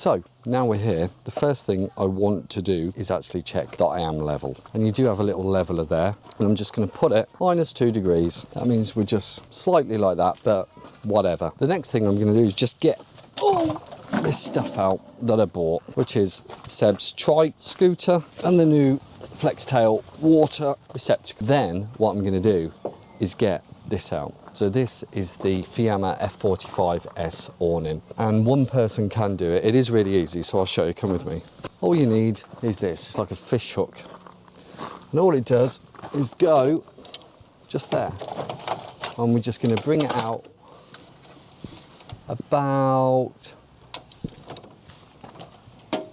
So now we're here, the first thing I want to do is actually check that I am level. And you do have a little leveler there, and I'm just going to put it -2 degrees. That means we're just slightly like that, but whatever. The next thing I'm going to do is just get all this stuff out that I bought, which is Seb's trike scooter and the new Flextail water receptacle. Then what I'm going to do is get this out. So this is the Fiamma F45S awning, and one person can do it. It is really easy, so I'll show you. Come with me. All you need is this. It's like a fish hook, and all it does is go just there, and we're just going to bring it out about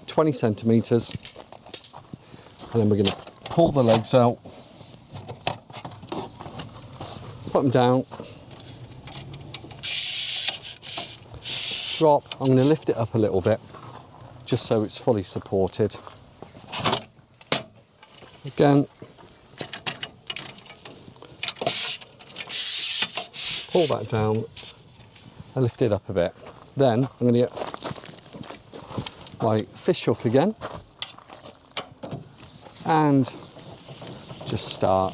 20 centimeters, and then we're going to pull the legs out, put them down, drop. I'm going to lift it up a little bit just so it's fully supported. Again, pull that down and lift it up a bit. Then I'm going to get my fish hook again and just start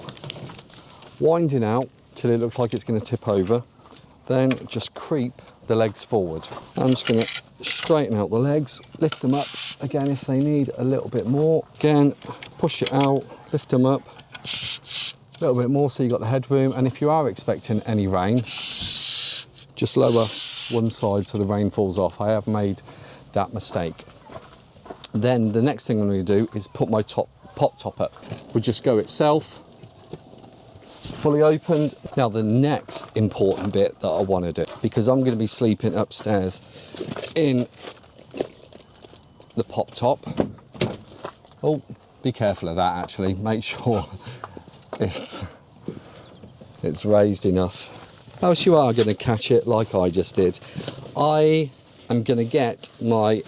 winding out till it looks like it's going to tip over. Then just creep the legs forward. I'm just going to straighten out the legs, lift them up again if they need a little bit more. Again, push it out, lift them up a little bit more so you've got the headroom. And if you are expecting any rain, just lower one side so the rain falls off. I have made that mistake. Then the next thing I'm going to do is put my pop top up. We'll just go itself, fully opened. Now the next important bit that I want to do, because I'm going to be sleeping upstairs in the pop top. Oh, be careful of that actually. Make sure it's raised enough. Else you are going to catch it like I just did. I am going to get my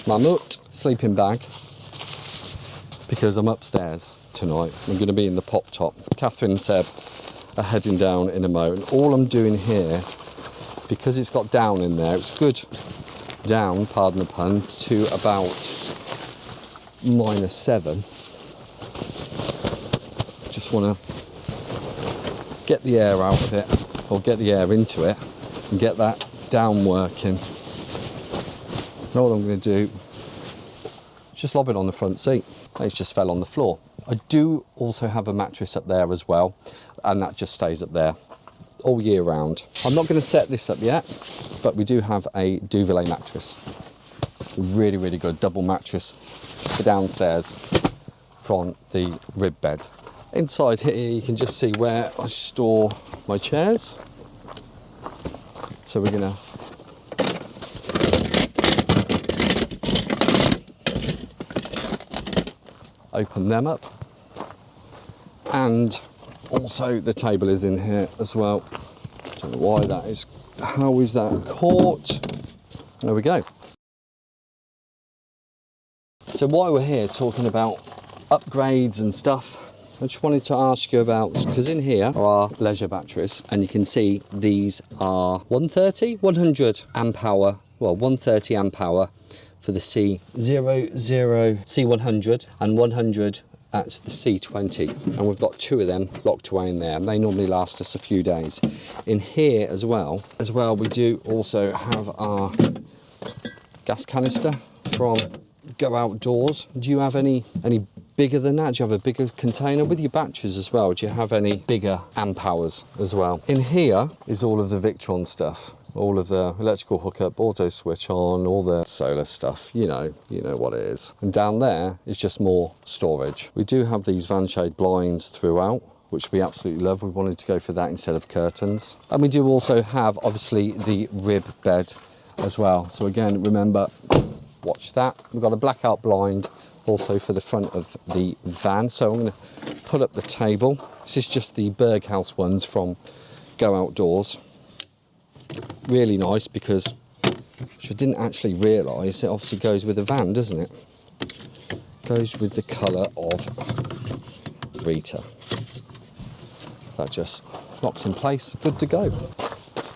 Mammut sleeping bag because I'm upstairs tonight. I'm going to be in the pop top. Catherine and Seb are heading down in a mo, and all I'm doing here, because it's got down in there, it's good down, pardon the pun, to about -7. Just want to get the air out of it, or get the air into it, and get that down working. And all I'm going to do is just lob it on the front seat. It's just fell on the floor. I do also have a mattress up there as well, and that just stays up there all year round. I'm not going to set this up yet, but we do have a Duvet mattress. Really, really good double mattress for downstairs from the rib bed. Inside here you can just see where I store my chairs. So we're going to open them up, and also the table is in here as well. Don't know why that is. How is that caught? There we go. So while we're here talking about upgrades and stuff, I just wanted to ask you about, because in here are our leisure batteries, and you can see these are 100 amp hour, well 130 amp hour for the C100 and 100 at the C20, and we've got 2 of them locked away in there, and they normally last us a few days. In here as well we do also have our gas canister from Go Outdoors. Do you have any bigger than that? Do you have a bigger container with your batteries as well? Do you have any bigger amp hours as well? In here is all of the Victron stuff. All of the electrical hookup, auto switch on, all the solar stuff, you know what it is. And down there is just more storage. We do have these van shade blinds throughout, which we absolutely love. We wanted to go for that instead of curtains. And we do also have, obviously, the rib bed as well. So again, remember, watch that. We've got a blackout blind also for the front of the van. So I'm going to put up the table. This is just the Berghaus ones from Go Outdoors. Really nice, because, which I didn't actually realise, it obviously goes with the van, doesn't it? Goes with the colour of Rita. That just locks in place, good to go.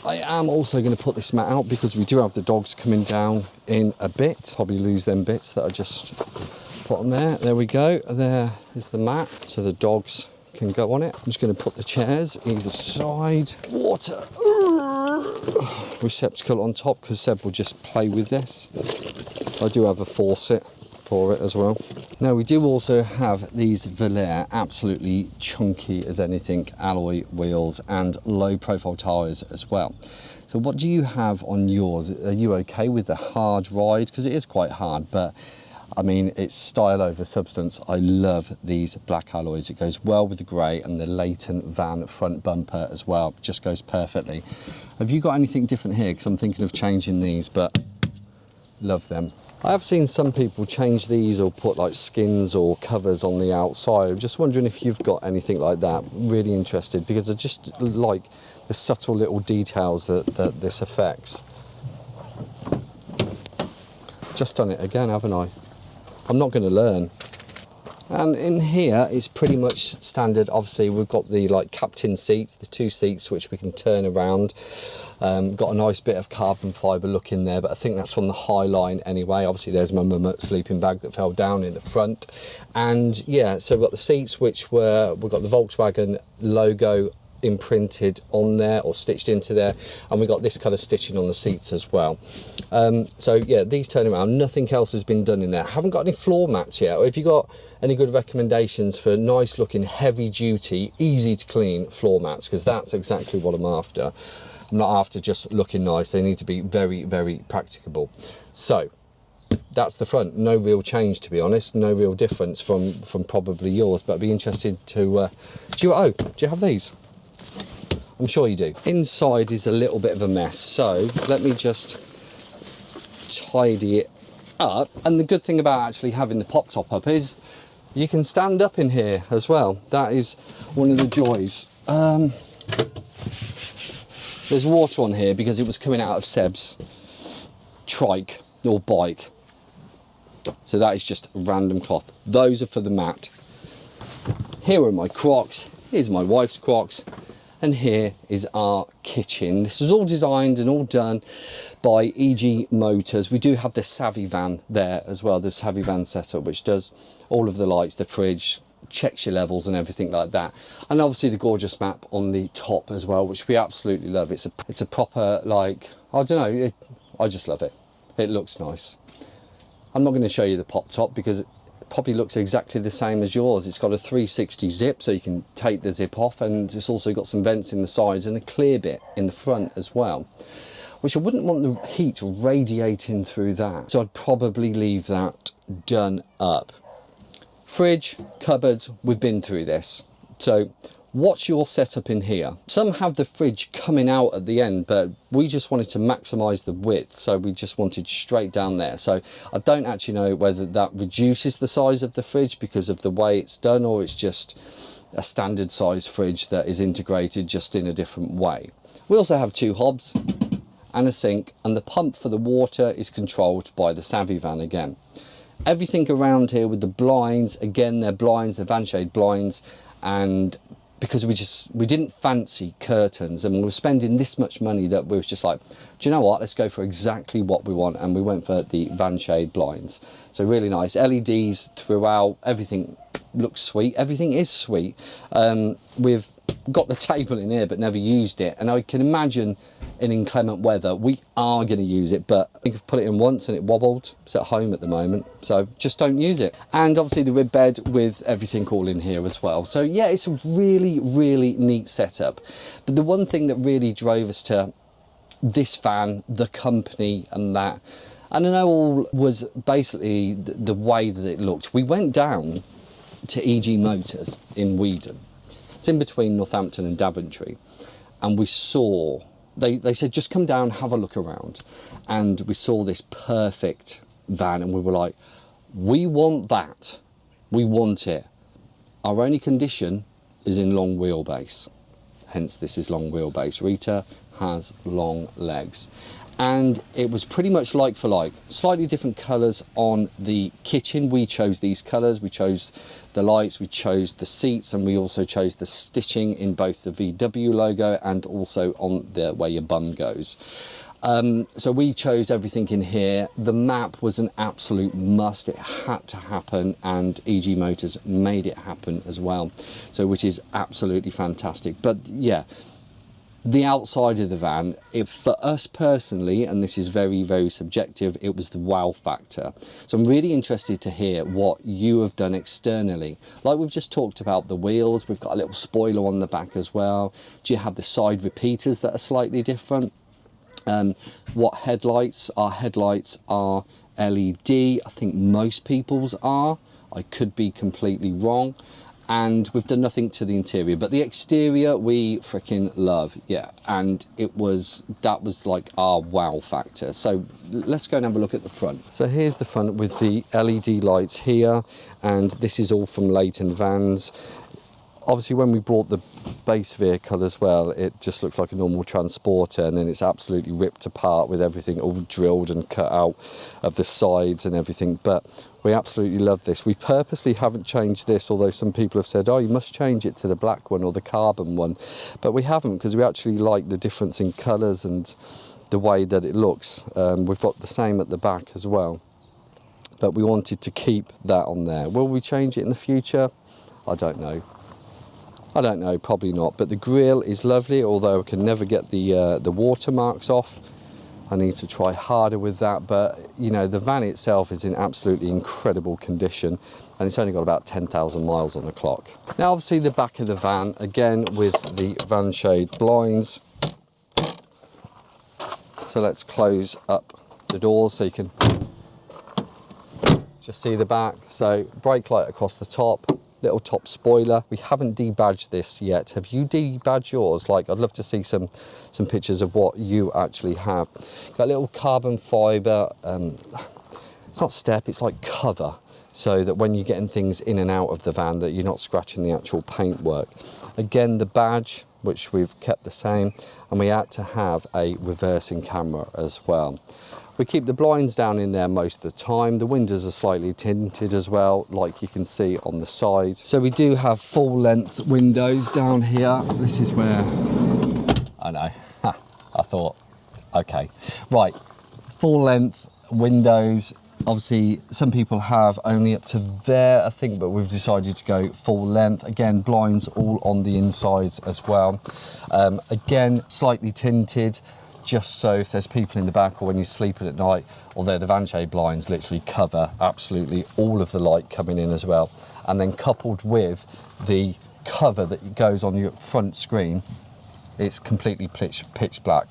I am also going to put this mat out because we do have the dogs coming down in a bit. Probably lose them bits that I just put on there. There we go. There is the mat, so the dogs can go on it. I'm just going to put the chairs either side. Water. Receptacle on top because Seb will just play with this. I do have a faucet for it as well. Now we do also have these Velour, absolutely chunky as anything, alloy wheels and low profile tyres as well. So what do you have on yours? Are you okay with the hard ride? Because it is quite hard, but I mean, it's style over substance. I love these black alloys. It goes well with the grey and the Leighton van front bumper as well. Just goes perfectly. Have you got anything different here? Because I'm thinking of changing these, but love them. I have seen some people change these or put like skins or covers on the outside. I'm just wondering if you've got anything like that. Really interested because I just like the subtle little details that this affects. Just done it again, haven't I? I'm not going to learn. And in here it's pretty much standard. Obviously we've got the like captain seats, the 2 seats which we can turn around. Got a nice bit of carbon fibre look in there, but I think that's from the Highline anyway. Obviously there's my mum sleeping bag that fell down in the front. And yeah, so we've got the seats which we've got the Volkswagen logo imprinted on there or stitched into there, and we got this kind of stitching on the seats as well. So yeah, these turn around. Nothing else has been done in there. Haven't got any floor mats yet. Or if you got any good recommendations for nice looking, heavy duty, easy to clean floor mats, because that's exactly what I'm after. I'm not after just looking nice. They need to be very, very practicable. So that's the front. No real change, to be honest. No real difference from probably yours, but I'd be interested to do you have these? I'm sure you do. Inside is a little bit of a mess, so let me just tidy it up. And the good thing about actually having the pop top up is you can stand up in here as well. That is one of the joys. There's water on here because it was coming out of Seb's trike or bike. So that is just random cloth. Those are for the mat. Here are my Crocs. Here's my wife's Crocs. And here is our kitchen. This was all designed and all done by EG Motors. We do have the Savvy van there as well, the Savvy van setup, which does all of the lights, the fridge, checks your levels and everything like that. And obviously the gorgeous map on the top as well, which we absolutely love. It's a proper, like, I don't know, I just love it. It looks nice. I'm not going to show you the pop top because it probably looks exactly the same as yours. It's got a 360 zip, so you can take the zip off, and it's also got some vents in the sides and a clear bit in the front as well, which I wouldn't want the heat radiating through that, so I'd probably leave that done up. Fridge, cupboards, we've been through this. So what's your setup in here? Some have the fridge coming out at the end, but we just wanted to maximize the width, so we just wanted straight down there. So I don't actually know whether that reduces the size of the fridge because of the way it's done, or it's just a standard size fridge that is integrated just in a different way. We also have 2 hobs and a sink, and the pump for the water is controlled by the Savvy van again. Everything around here with the blinds, again, they're blinds, they're van shade blinds, and because we didn't fancy curtains, and we were spending this much money that we was just like, do you know what, let's go for exactly what we want, and we went for the van shade blinds. So really nice LEDs throughout. Everything looks sweet. Everything is sweet. We've got the table in here but never used it, and I can imagine in inclement weather we are going to use it, but I think I've put it in once and it wobbled. It's at home at the moment, so just don't use it. And obviously the rib bed with everything all in here as well. So yeah, it's a really, really neat setup. But the one thing that really drove us to this van, the company and that, and I know all was basically the way that it looked. We went down to EG Motors in Weedon. It's in between Northampton and Daventry, and we saw, they said just come down, have a look around, and we saw this perfect van, and we were like, we want that, we want it. Our only condition is in long wheelbase, hence this is long wheelbase. Rita has long legs, and it was pretty much like for like. Slightly different colours on the kitchen. We chose these colours, we chose the lights, we chose the seats, and we also chose the stitching in both the VW logo and also on the where your bum goes. So we chose everything in here. The map was an absolute must. It had to happen, and EG Motors made it happen as well, so which is absolutely fantastic. But yeah, the outside of the van, for us personally, and this is very, very subjective, it was the wow factor. So I'm really interested to hear what you have done externally. Like we've just talked about the wheels, we've got a little spoiler on the back as well. Do you have the side repeaters that are slightly different? What headlights? Our headlights are LED. I think most people's are. I could be completely wrong. And we've done nothing to the interior, but the exterior we freaking love. Yeah, and that was like our wow factor. So let's go and have a look at the front. So here's the front with the LED lights here, and this is all from Leighton Vans. Obviously, when we bought the base vehicle as well, it just looks like a normal Transporter, and then it's absolutely ripped apart with everything all drilled and cut out of the sides and everything. But we absolutely love this. We purposely haven't changed this, although some people have said, oh, you must change it to the black one or the carbon one. But we haven't, because we actually like the difference in colours and the way that it looks. We've got the same at the back as well, but we wanted to keep that on there. Will we change it in the future? I don't know. Probably not. But the grille is lovely, although I can never get the watermarks off. I need to try harder with that. But, you know, the van itself is in absolutely incredible condition, and it's only got about 10,000 miles on the clock. Now, obviously, the back of the van, again, with the van shade blinds. So let's close up the doors so you can just see the back. So brake light across the top. Little top spoiler. We haven't debadged this yet. Have you debadged yours? Like, I'd love to see some pictures of what you actually have. Got a little carbon fibre, it's not step, it's like cover, so that when you're getting things in and out of the van that you're not scratching the actual paintwork. Again, the badge, which we've kept the same, and we had to have a reversing camera as well. We keep the blinds down in there most of the time. The windows are slightly tinted as well, like you can see on the side. So we do have full length windows down here. This is where, I know, I thought, okay. Right, full length windows. Obviously, some people have only up to there, I think, but we've decided to go full length. Again, blinds all on the insides as well. Again, slightly tinted, just so if there's people in the back or when you're sleeping at night, although the van shade blinds literally cover absolutely all of the light coming in as well. And then coupled with the cover that goes on your front screen, it's completely pitch black.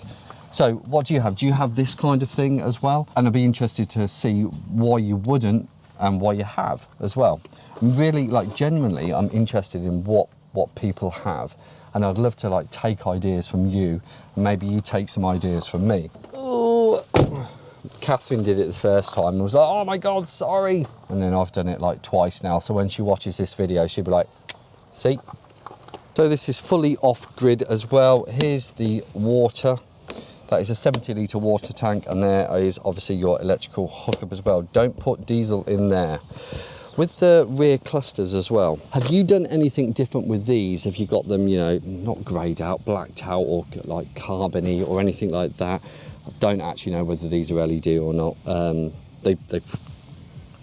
So what do you have? Do you have this kind of thing as well? And I'd be interested to see why you wouldn't and why you have as well. Really, like, genuinely, I'm interested in what people have. And I'd love to like take ideas from you, and maybe you take some ideas from me. Ooh. Catherine did it the first time and was like, oh my God, sorry. And then I've done it like twice now. So when she watches this video, she'll be like, see? So this is fully off-grid as well. Here's the water. That is a 70-litre water tank, and there is obviously your electrical hookup as well. Don't put diesel in there. With the rear clusters as well, have you done anything different with these? Have you got them, you know, not greyed out, blacked out, or like carbony or anything like that? I don't actually know whether these are LED or not. They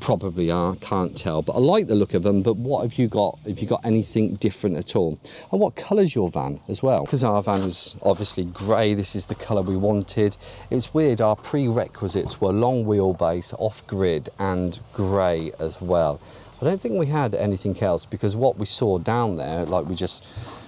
probably are, can't tell, but I like the look of them. But what have you got? Have you got anything different at all? And what colour's your van as well? Because our van is obviously grey, this is the colour we wanted. It's weird, our prerequisites were long wheelbase, off-grid and grey as well. I don't think we had anything else, because what we saw down there, like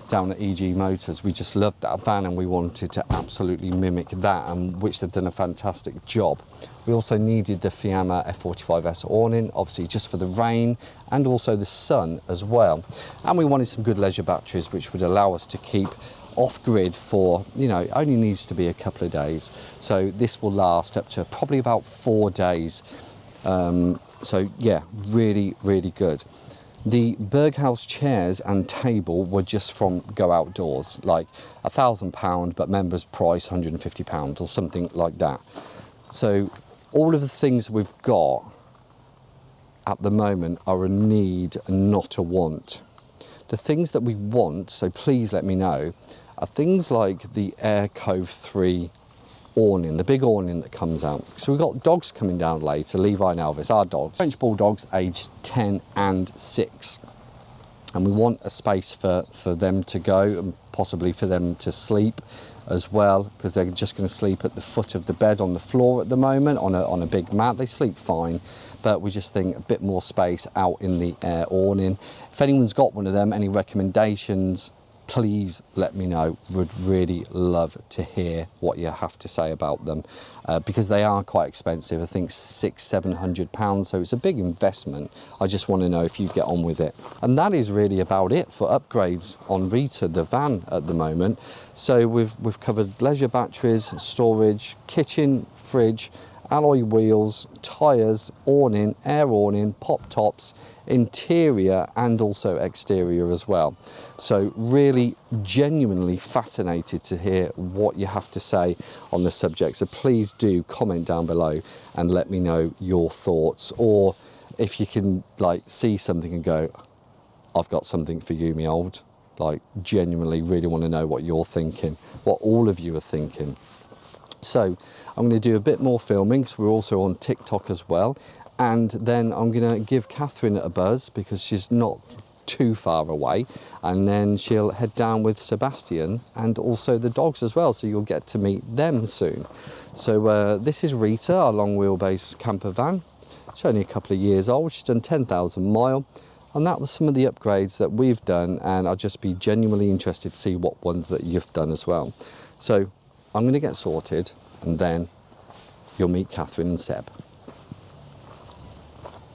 down at EG Motors, we just loved that van and we wanted to absolutely mimic that, and which they've done a fantastic job. We also needed the Fiamma F45S awning, obviously just for the rain and also the sun as well. And we wanted some good leisure batteries which would allow us to keep off-grid for, you know, it only needs to be a couple of days. So this will last up to probably about 4 days. So yeah, really, really good. The Berghaus chairs and table were just from Go Outdoors, like £1,000, but members price £150 or something like that. So all of the things we've got at the moment are a need and not a want. The things that we want, so please let me know, are things like the Air Cove 3 awning, the big awning that comes out. So we've got dogs coming down later, Levi and Elvis, our dogs, French Bulldogs aged 10 and 6. And we want a space for them to go and possibly for them to sleep as well, because they're just going to sleep at the foot of the bed on the floor at the moment on a big mat. They sleep fine, but we just think a bit more space out in the air awning. If anyone's got one of them, any recommendations, please let me know. Would really love to hear what you have to say about them, because they are quite expensive. I think £600–700, so it's a big investment. I just want to know if you get on with it. And that is really about it for upgrades on Rita, the van, at the moment. So we've covered leisure batteries, storage, kitchen, fridge, alloy wheels, tyres, awning, air awning, pop tops, interior and also exterior as well. So really genuinely fascinated to hear what you have to say on the subject. So please do comment down below and let me know your thoughts, or if you can like see something and go, I've got something for you, me old. Like genuinely really want to know what you're thinking, what all of you are thinking. So I'm going to do a bit more filming, so we're also on TikTok as well, and then I'm going to give Catherine a buzz because she's not too far away, and then she'll head down with Sebastian and also the dogs as well, so you'll get to meet them soon. So this is Rita, our long wheelbase camper van. She's only a couple of years old, she's done 10,000 miles, and that was some of the upgrades that we've done, and I'll just be genuinely interested to see what ones that you've done as well. So I'm going to get sorted and then you'll meet Catherine and Seb.